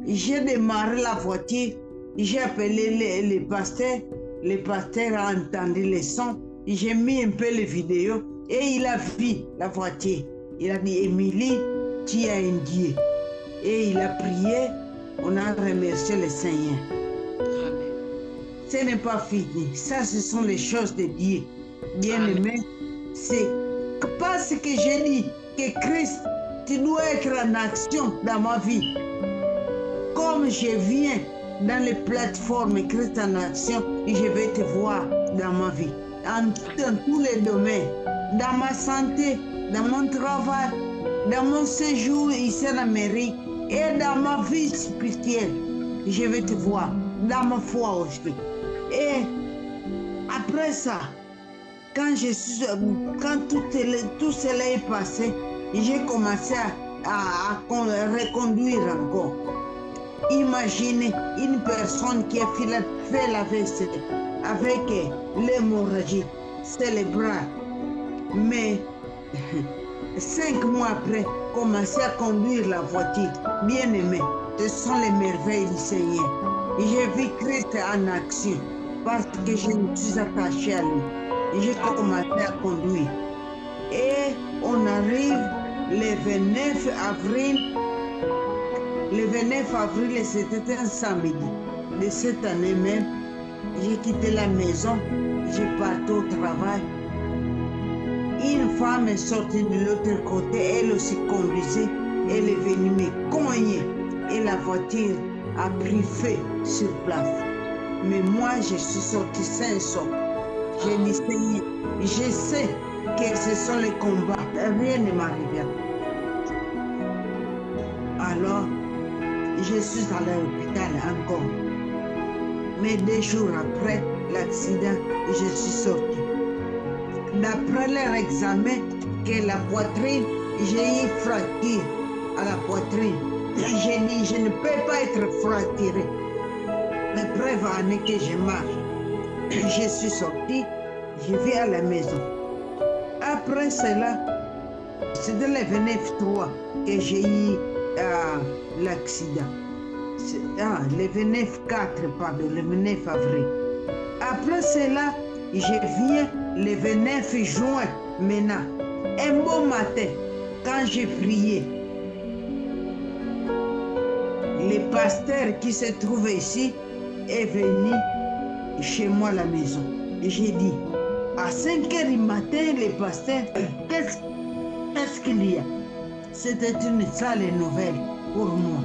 j'ai démarré la voiture, j'ai appelé les pasteurs. Le pasteur a entendu les sons, j'ai mis un peu les vidéos et il a vu la voiture. Il a dit, Émilie, tu as un Dieu. Et il a prié, on a remercié le Seigneur. Ce n'est pas fini. Ça, ce sont les choses de Dieu. Bien-aimé, c'est parce que j'ai dit que Christ, tu dois être en action dans ma vie. Comme je viens dans les plateformes Christ en action, je vais te voir dans ma vie. Dans tous les domaines. Dans ma santé, dans mon travail, dans mon séjour ici en Amérique et dans ma vie spirituelle. Je vais te voir. Dans ma foi aussi. Et après ça, quand tout cela est passé, j'ai commencé à reconduire encore. Imaginez une personne qui a fait la vaisselle avec l'hémorragie cérébrale. Mais 5 mois après, commencer à conduire la voiture. Bien-aimé, ce sont les merveilles du Seigneur. J'ai vu Christ en action parce que je me suis attaché à lui. J'ai commencé à conduire. Et on arrive le 29 avril. Le 29 avril, c'était un samedi de cette année même. J'ai quitté la maison, j'ai parti au travail. Une femme est sortie de l'autre côté, elle aussi conduisait. Elle est venue me cogner et la voiture a pris feu sur place. Mais moi, je suis sortie sain et sauf. J'ai dit, Seigneur, je sais que ce sont les combats. Rien ne m'arrive. Alors, je suis allée à l'hôpital encore. Mais 2 jours après l'accident, je suis sortie. D'après leur examen, que la poitrine, j'ai eu fracture à la poitrine. J'ai dit, je ne peux pas être fracturée. Mais preuve en est que je marche. Je suis sortie, je vais à la maison. Après cela, c'était le 29-3 que j'ai eu l'accident. Le 29-4, pardon, le 29 avril. Après cela, je viens le 29 juin, maintenant. Un bon matin, quand j'ai prié, le pasteur qui se trouve ici est venu chez moi à la maison. Et j'ai dit, à 5 h du matin, le pasteur, qu'est-ce qu'il y a? C'était une sale nouvelle pour moi.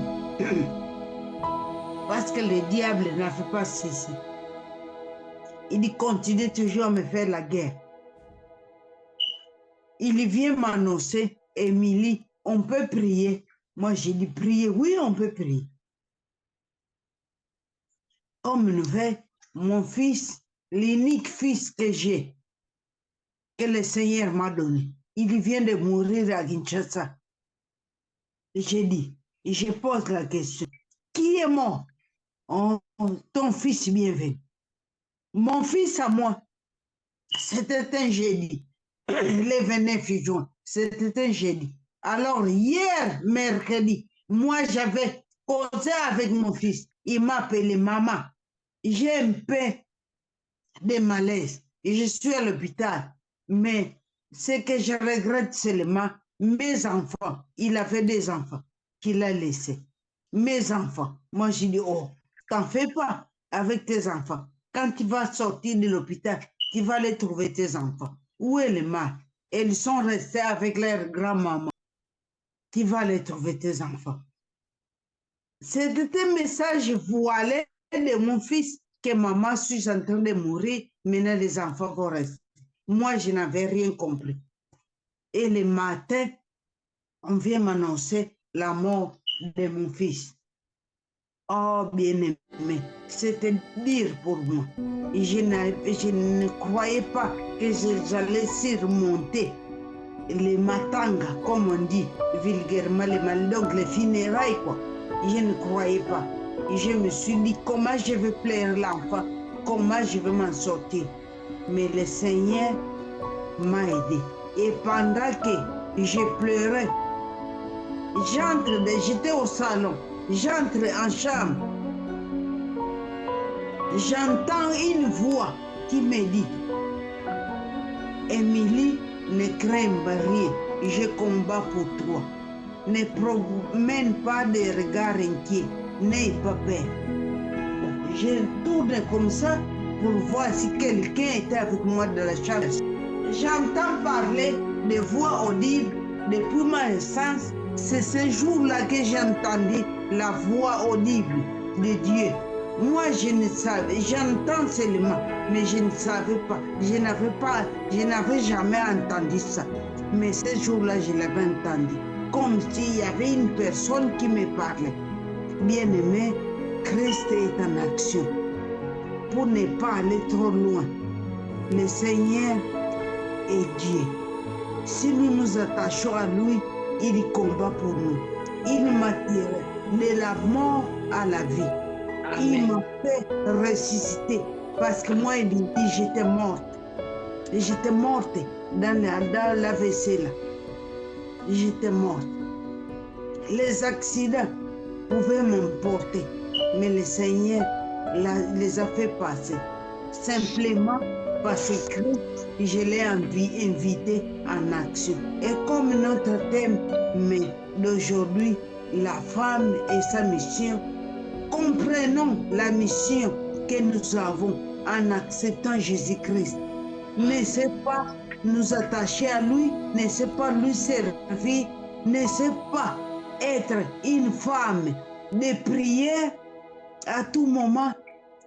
Parce que le diable n'a fait pas cesser. Il dit, continue toujours à me faire la guerre. Il vient m'annoncer, Émilie, on peut prier. Moi, j'ai dit, prier, oui, on peut prier. Comme nouvelle, mon fils, l'unique fils que j'ai, que le Seigneur m'a donné, il vient de mourir à Kinshasa. J'ai dit, je pose la question, qui est mort? Oh, ton fils bienvenu. Mon fils à moi, c'était un jeudi, le 29 juin, c'était un jeudi. Alors hier, mercredi, moi j'avais causé avec mon fils. Il m'a appelé maman. J'ai un peu de malaise et je suis à l'hôpital. Mais ce que je regrette seulement, mes enfants, il avait des enfants qu'il a laissés. Mes enfants, moi j'ai dit, oh, t'en fais pas avec tes enfants. Quand tu vas sortir de l'hôpital, tu vas les trouver tes enfants. Où est le mal? Ils sont restés avec leur grand-maman. Tu vas les trouver tes enfants. C'était un message voilé de mon fils que maman suis en train de mourir, maintenant les enfants vont rester. Moi, je n'avais rien compris. Et le matin, on vient m'annoncer la mort de mon fils. Oh, bien-aimé, c'était dur pour moi. Et je ne croyais pas que j'allais surmonter les matangas, comme on dit vulgairement, donc les funérailles, quoi. Je ne croyais pas. Et je me suis dit, comment je vais plaire l'enfant? Comment je vais m'en sortir? Mais le Seigneur m'a aidé. Et pendant que je pleurais, j'étais au salon. J'entre en chambre. J'entends une voix qui me dit, Émilie, ne crains rien, je combats pour toi. Ne promène pas de regards inquiets, n'aie pas peur. Je tourne comme ça pour voir si quelqu'un était avec moi dans la chambre. J'entends parler de voix audibles depuis ma naissance. C'est ce jour-là que j'ai entendu la voix audible de Dieu. Moi, je ne savais, j'entends seulement, mais je ne savais pas, je n'avais jamais entendu ça. Mais ce jour-là, je l'avais entendu, comme s'il y avait une personne qui me parlait. Bien-aimé, Christ est en action pour ne pas aller trop loin. Le Seigneur est Dieu. Si nous nous attachons à lui, il combat pour nous. Il m'a tiré de la mort à la vie. Amen. Il m'a fait ressusciter parce que moi, il dit, j'étais morte. J'étais morte dans la vaisselle. J'étais morte. Les accidents pouvaient m'emporter, mais le Seigneur les a fait passer. Simplement parce que Christ, je l'ai invité en action. Et comme notre thème d'aujourd'hui, la femme et sa mission, comprenons la mission que nous avons en acceptant Jésus-Christ. Ne sait pas nous attacher à lui, ne sait pas lui servir, ne sait pas être une femme de prière à tout moment.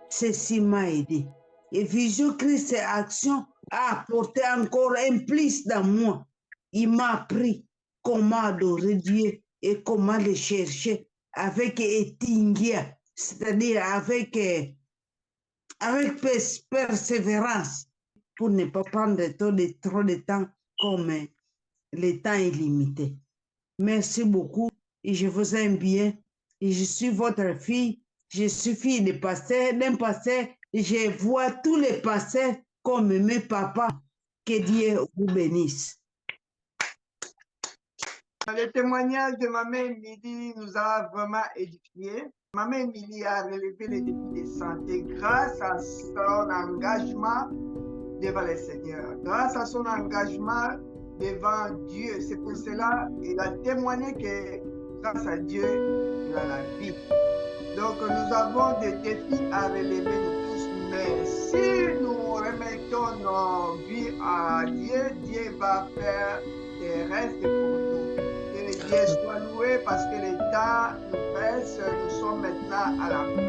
Ceci m'a aidé. Et Vision Christ et Action a apporté encore un plus dans moi. Il m'a appris comment adorer Dieu et comment le chercher avec étingia, c'est-à-dire avec persévérance pour ne pas prendre trop de temps comme le temps est limité. Merci beaucoup et je vous aime bien. Et je suis votre fille. Je suis fille d'un pasteur. Je vois tous les pasteurs comme mes papas. Que Dieu vous bénisse. Le témoignage de Maman Émilie nous a vraiment édifiés. Maman Émilie a relevé les défis de santé grâce à son engagement devant le Seigneur, grâce à son engagement devant Dieu. C'est pour cela qu'il a témoigné que grâce à Dieu, il a la vie. Donc nous avons des défis à relever nous tous, mais si nous remettons nos vies à Dieu, Dieu va faire des restes pour nous. Que Dieu soit loué parce que le temps nous presse, nous sommes maintenant à la fin.